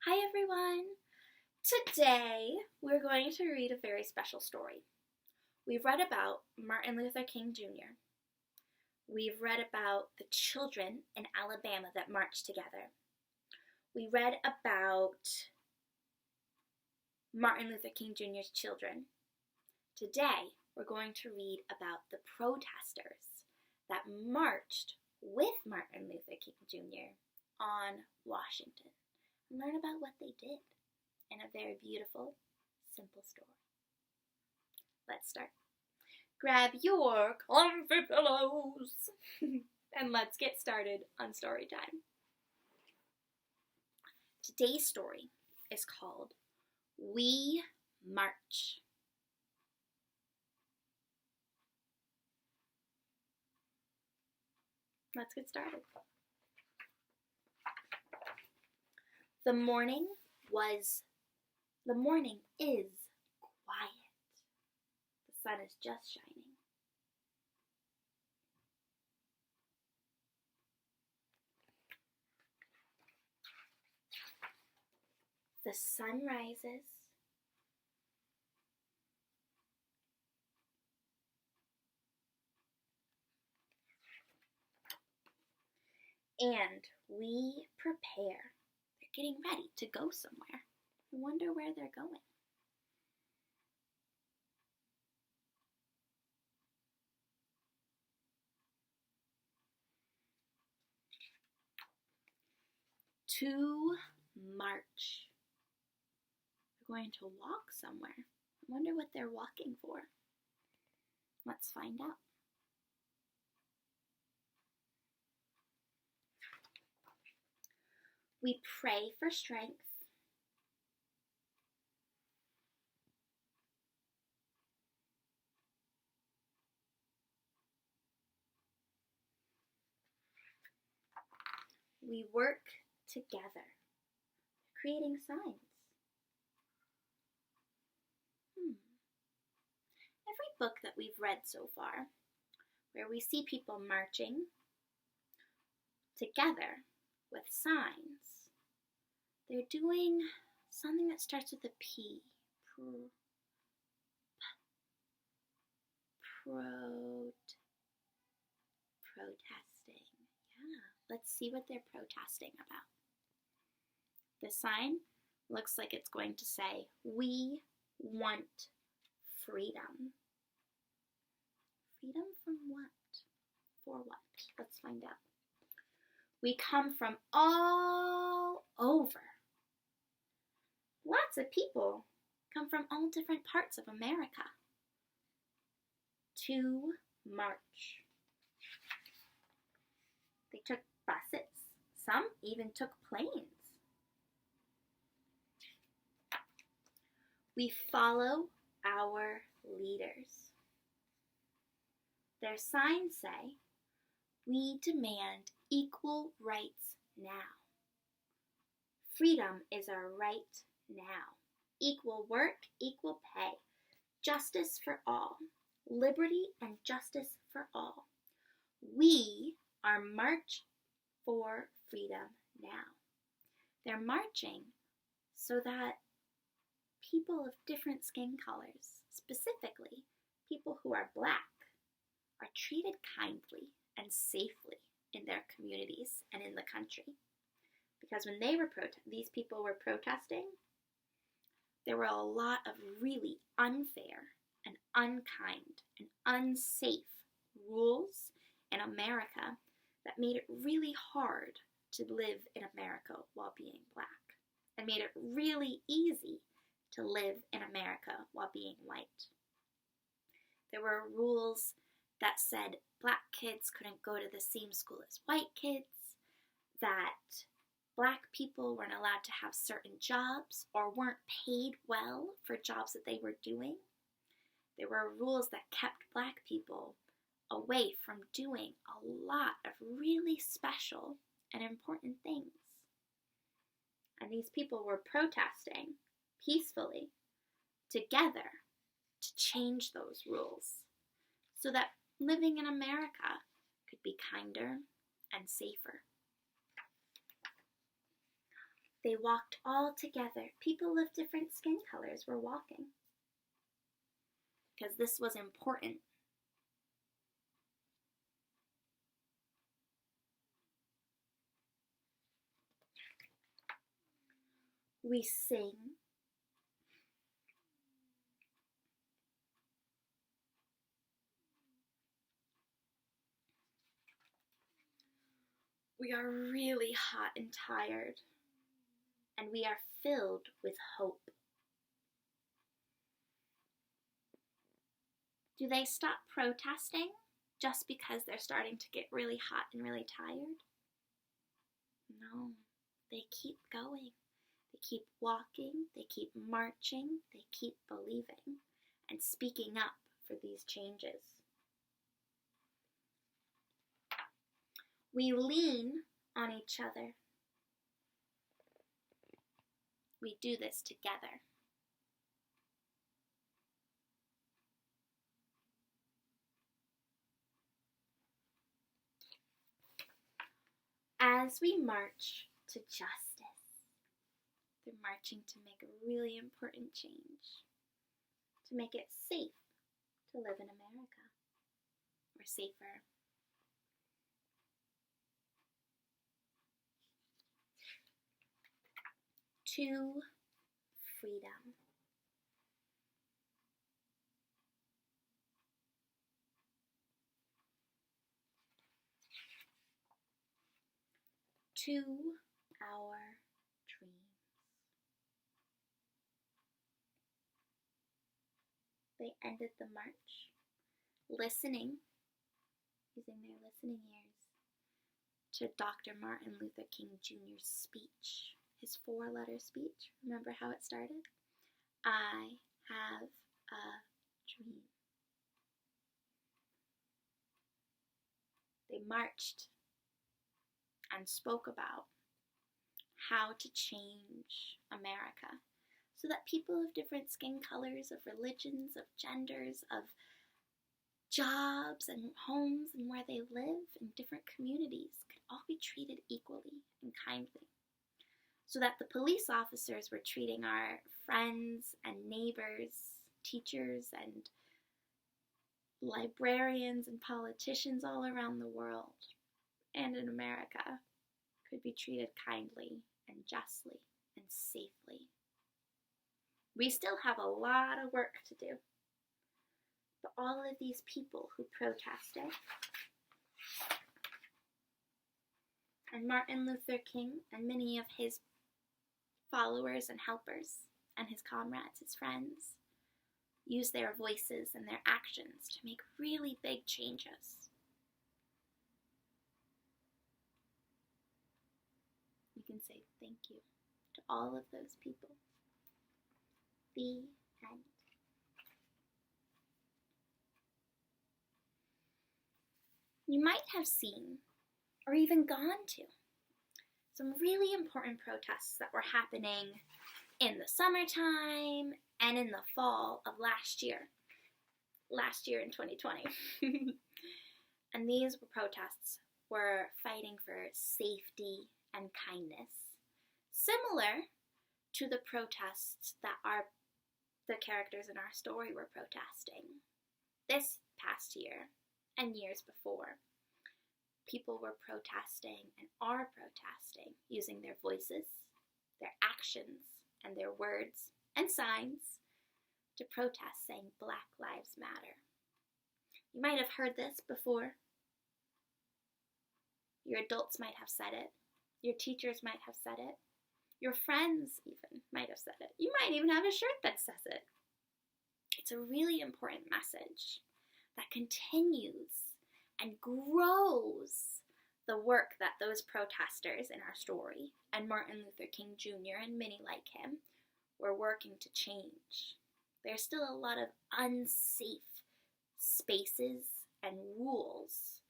Hi everyone! Today we're going to read a very special story. We've read about Martin Luther King Jr. We've read about the children in Alabama that marched together. We read about Martin Luther King Jr.'s children. Today we're going to read about the protesters that marched with Martin Luther King Jr. on Washington. Learn about what they did in a very beautiful, simple story. Let's start. Grab your comfy pillows and let's get started on story time. Today's story is called We March. Let's get started. The morning is quiet. The sun is just shining. The sun rises. And we prepare. Getting ready to go somewhere. I wonder where they're going. To march. They're going to walk somewhere. I wonder what they're walking for. Let's find out. We pray for strength. We work together, creating signs. Every book that we've read so far, where we see people marching together with signs, they're doing something that starts with a P. Protesting. Yeah, let's see what they're protesting about. The sign looks like it's going to say, "We want freedom." Freedom from what? For what? Let's find out. We come from all over. Lots of people come from all different parts of America to march. They took buses. Some even took planes. We follow our leaders. Their signs say, "We demand equal rights now." Freedom is our right now. Equal work, equal pay. Justice for all. Liberty and justice for all. We are march for freedom now. They're marching so that people of different skin colors, specifically people who are Black, are treated kindly and safely in their communities and in the country. Because when these people were protesting, there were a lot of really unfair and unkind and unsafe rules in America that made it really hard to live in America while being Black, and made it really easy to live in America while being white. There were rules that said Black kids couldn't go to the same school as white kids, that Black people weren't allowed to have certain jobs or weren't paid well for jobs that they were doing. There were rules that kept Black people away from doing a lot of really special and important things. And these people were protesting peacefully together to change those rules so that living in America could be kinder and safer. They walked all together. People of different skin colors were walking because this was important. We sing. We are really hot and tired, and we are filled with hope. Do they stop protesting just because they're starting to get really hot and really tired? No, they keep going. They keep walking, they keep marching, they keep believing and speaking up for these changes. We lean on each other. We do this together. As we march to justice, they're marching to make a really important change, to make it safe to live in America, or safer. To freedom. To our dreams. They ended the march, listening, using their listening ears, to Dr. Martin Luther King Jr.'s speech, his 4-letter speech. Remember how it started? I have a dream. They marched and spoke about how to change America so that people of different skin colors, of religions, of genders, of jobs and homes and where they live in different communities could all be treated equally and kindly. So that the police officers were treating our friends and neighbors, teachers and librarians and politicians all around the world and in America could be treated kindly and justly and safely. We still have a lot of work to do. But all of these people who protested, and Martin Luther King and many of his followers and helpers and his comrades, his friends, used their voices and their actions to make really big changes. You can say thank you to all of those people. The end. You might have seen, or even gone to, some really important protests that were happening in the summertime and in the fall of last year in 2020. And these protests were fighting for safety and kindness, similar to the protests that the characters in our story were protesting this past year and years before. People were protesting and are protesting using their voices, their actions, and their words and signs to protest, saying Black Lives Matter. You might have heard this before. Your adults might have said it. Your teachers might have said it. Your friends even might have said it. You might even have a shirt that says it. It's a really important message that continues and grows the work that those protesters in our story and Martin Luther King Jr. and many like him were working to change. There's still a lot of unsafe spaces and rules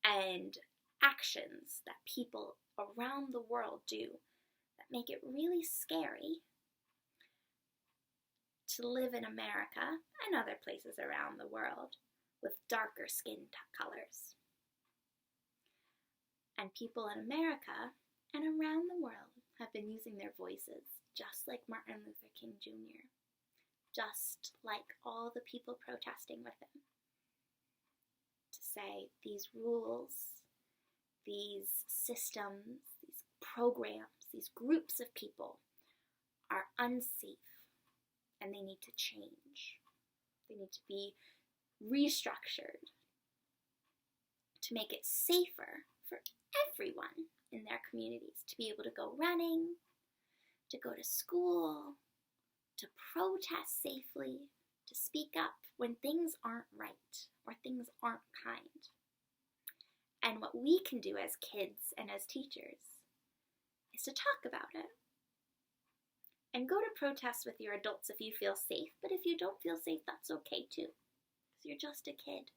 and actions that people around the world do that make it really scary to live in America and other places around the world with darker skin colors. And people in America and around the world have been using their voices, just like Martin Luther King Jr., just like all the people protesting with him, to say these rules, these systems, these programs, these groups of people are unsafe and they need to change. They need to be restructured to make it safer for everyone in their communities to be able to go running, to go to school, to protest safely, to speak up when things aren't right or things aren't kind. And what we can do as kids and as teachers is to talk about it. And go to protests with your adults if you feel safe, but if you don't feel safe, that's okay too, because you're just a kid.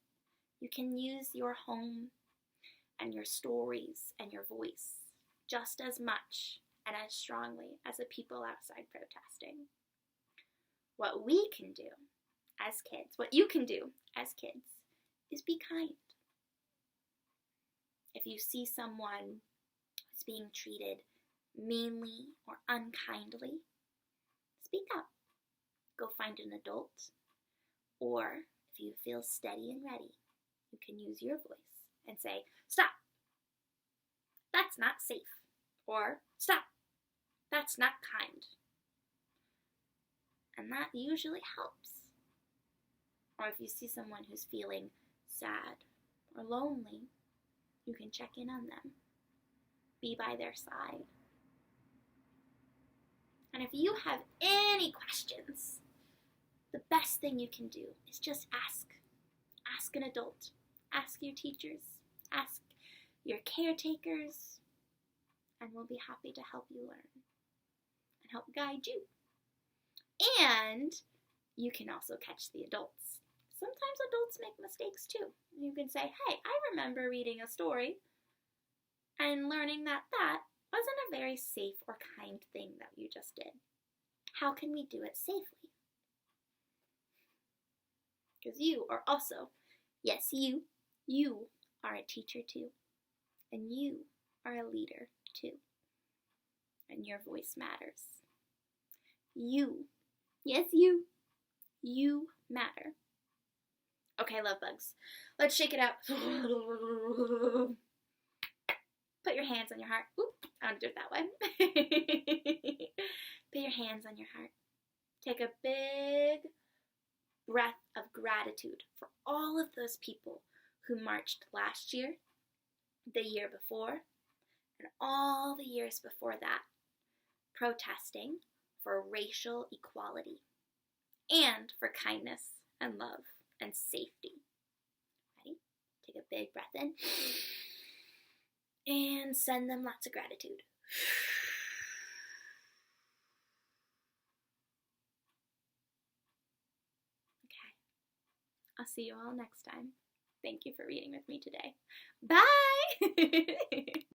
You can use your home and your stories and your voice just as much and as strongly as the people outside protesting. What we can do as kids, what you can do as kids, is be kind. If you see someone who's being treated meanly or unkindly, speak up. Go find an adult. Or if you feel steady and ready, you can use your voice and say, "Stop. That's not safe." Or, "Stop. That's not kind." And that usually helps. Or if you see someone who's feeling sad or lonely, you can check in on them. Be by their side. And if you have any questions, the best thing you can do is just ask. Ask an adult. Ask your teachers. Ask your caretakers. And we'll be happy to help you learn and help guide you. And you can also catch the adults. Sometimes adults make mistakes too. You can say, "Hey, I remember reading a story and learning that wasn't a very safe or kind thing that you just did. How can we do it safely?" Because you are also, yes, you are a teacher too. And you are a leader too. And your voice matters. You, yes, you matter. Okay, love bugs. Let's shake it out. Put your hands on your heart. Oop, I don't do it that way. Put your hands on your heart. Take a big breath of gratitude for all of those people who marched last year, the year before, and all the years before that, protesting for racial equality and for kindness and love and safety. Ready? Take a big breath in and send them lots of gratitude. Okay. I'll see you all next time. Thank you for reading with me today. Bye!